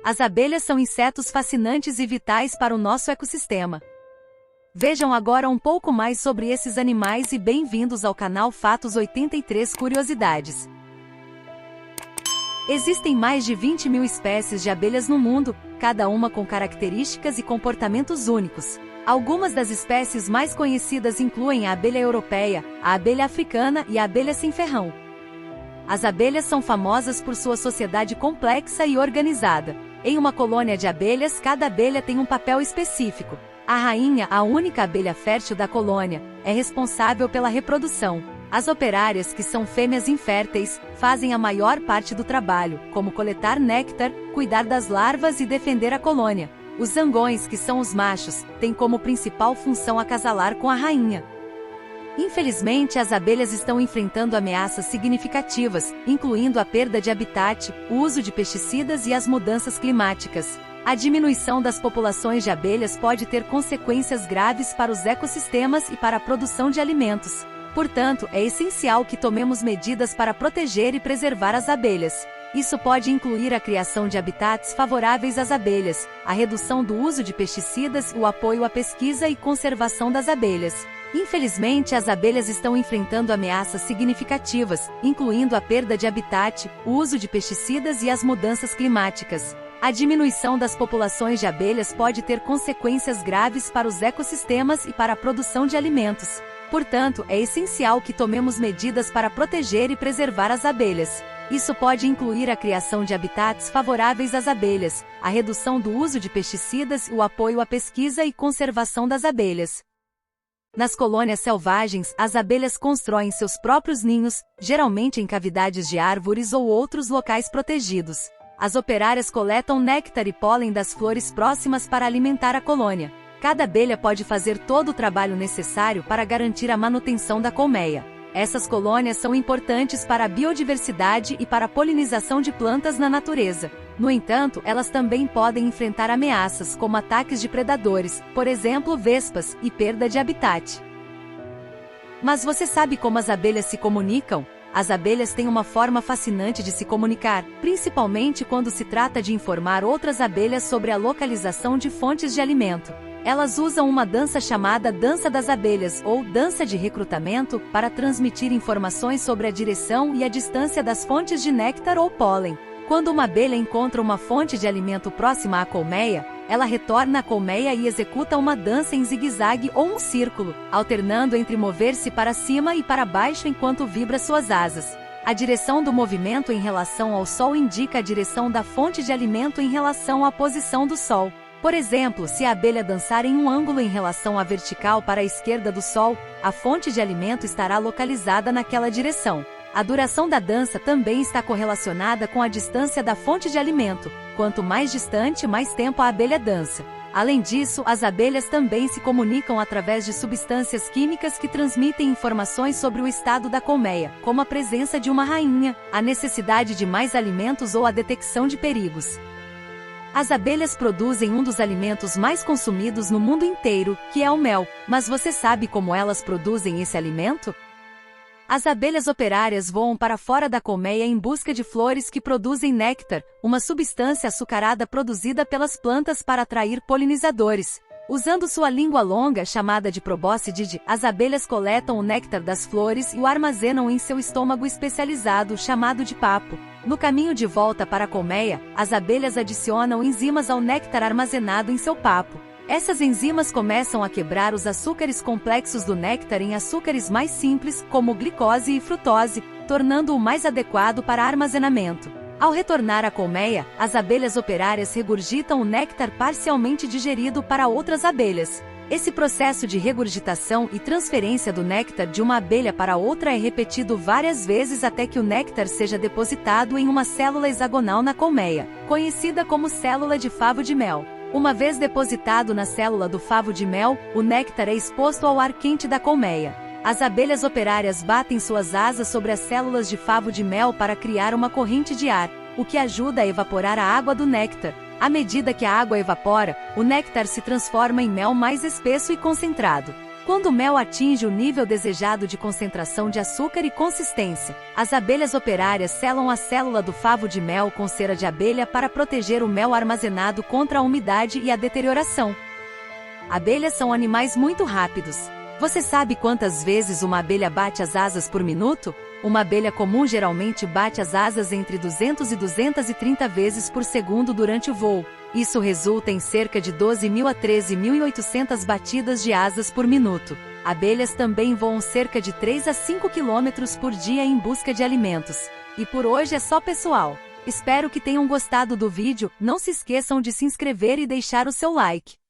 As abelhas são insetos fascinantes e vitais para o nosso ecossistema. Vejam agora um pouco mais sobre esses animais e bem-vindos ao canal Fatos 83 Curiosidades. Existem mais de 20.000 espécies de abelhas no mundo, cada uma com características e comportamentos únicos. Algumas das espécies mais conhecidas incluem a abelha europeia, a abelha africana e a abelha sem ferrão. As abelhas são famosas por sua sociedade complexa e organizada. Em uma colônia de abelhas, cada abelha tem um papel específico. A rainha, a única abelha fértil da colônia, é responsável pela reprodução. As operárias, que são fêmeas inférteis, fazem a maior parte do trabalho, como coletar néctar, cuidar das larvas e defender a colônia. Os zangões, que são os machos, têm como principal função acasalar com a rainha. Infelizmente, as abelhas estão enfrentando ameaças significativas, incluindo a perda de habitat, o uso de pesticidas e as mudanças climáticas. A diminuição das populações de abelhas pode ter consequências graves para os ecossistemas e para a produção de alimentos. Portanto, é essencial que tomemos medidas para proteger e preservar as abelhas. Isso pode incluir a criação de habitats favoráveis às abelhas, a redução do uso de pesticidas e o apoio à pesquisa e conservação das abelhas. Infelizmente, as abelhas estão enfrentando ameaças significativas, incluindo a perda de habitat, o uso de pesticidas e as mudanças climáticas. A diminuição das populações de abelhas pode ter consequências graves para os ecossistemas e para a produção de alimentos. Portanto, é essencial que tomemos medidas para proteger e preservar as abelhas. Isso pode incluir a criação de habitats favoráveis às abelhas, a redução do uso de pesticidas e o apoio à pesquisa e conservação das abelhas. Nas colônias selvagens, as abelhas constroem seus próprios ninhos, geralmente em cavidades de árvores ou outros locais protegidos. As operárias coletam néctar e pólen das flores próximas para alimentar a colônia. Cada abelha pode fazer todo o trabalho necessário para garantir a manutenção da colmeia. Essas colônias são importantes para a biodiversidade e para a polinização de plantas na natureza. No entanto, elas também podem enfrentar ameaças como ataques de predadores, por exemplo, vespas, e perda de habitat. Mas você sabe como as abelhas se comunicam? As abelhas têm uma forma fascinante de se comunicar, principalmente quando se trata de informar outras abelhas sobre a localização de fontes de alimento. Elas usam uma dança chamada dança das abelhas, ou dança de recrutamento, para transmitir informações sobre a direção e a distância das fontes de néctar ou pólen. Quando uma abelha encontra uma fonte de alimento próxima à colmeia, ela retorna à colmeia e executa uma dança em zigue-zague ou um círculo, alternando entre mover-se para cima e para baixo enquanto vibra suas asas. A direção do movimento em relação ao Sol indica a direção da fonte de alimento em relação à posição do Sol. Por exemplo, se a abelha dançar em um ângulo em relação à vertical para a esquerda do Sol, a fonte de alimento estará localizada naquela direção. A duração da dança também está correlacionada com a distância da fonte de alimento. Quanto mais distante, mais tempo a abelha dança. Além disso, as abelhas também se comunicam através de substâncias químicas que transmitem informações sobre o estado da colmeia, como a presença de uma rainha, a necessidade de mais alimentos ou a detecção de perigos. As abelhas produzem um dos alimentos mais consumidos no mundo inteiro, que é o mel. Mas você sabe como elas produzem esse alimento? As abelhas operárias voam para fora da colmeia em busca de flores que produzem néctar, uma substância açucarada produzida pelas plantas para atrair polinizadores. Usando sua língua longa, chamada de probóscide, as abelhas coletam o néctar das flores e o armazenam em seu estômago especializado, chamado de papo. No caminho de volta para a colmeia, as abelhas adicionam enzimas ao néctar armazenado em seu papo. Essas enzimas começam a quebrar os açúcares complexos do néctar em açúcares mais simples, como glicose e frutose, tornando-o mais adequado para armazenamento. Ao retornar à colmeia, as abelhas operárias regurgitam o néctar parcialmente digerido para outras abelhas. Esse processo de regurgitação e transferência do néctar de uma abelha para outra é repetido várias vezes até que o néctar seja depositado em uma célula hexagonal na colmeia, conhecida como célula de favo de mel. Uma vez depositado na célula do favo de mel, o néctar é exposto ao ar quente da colmeia. As abelhas operárias batem suas asas sobre as células de favo de mel para criar uma corrente de ar, o que ajuda a evaporar a água do néctar. À medida que a água evapora, o néctar se transforma em mel mais espesso e concentrado. Quando o mel atinge o nível desejado de concentração de açúcar e consistência, as abelhas operárias selam a célula do favo de mel com cera de abelha para proteger o mel armazenado contra a umidade e a deterioração. Abelhas são animais muito rápidos. Você sabe quantas vezes uma abelha bate as asas por minuto? Uma abelha comum geralmente bate as asas entre 200 e 230 vezes por segundo durante o voo. Isso resulta em cerca de 12.000 a 13.800 batidas de asas por minuto. Abelhas também voam cerca de 3 a 5 km por dia em busca de alimentos. E por hoje é só, pessoal. Espero que tenham gostado do vídeo. Não se esqueçam de se inscrever e deixar o seu like.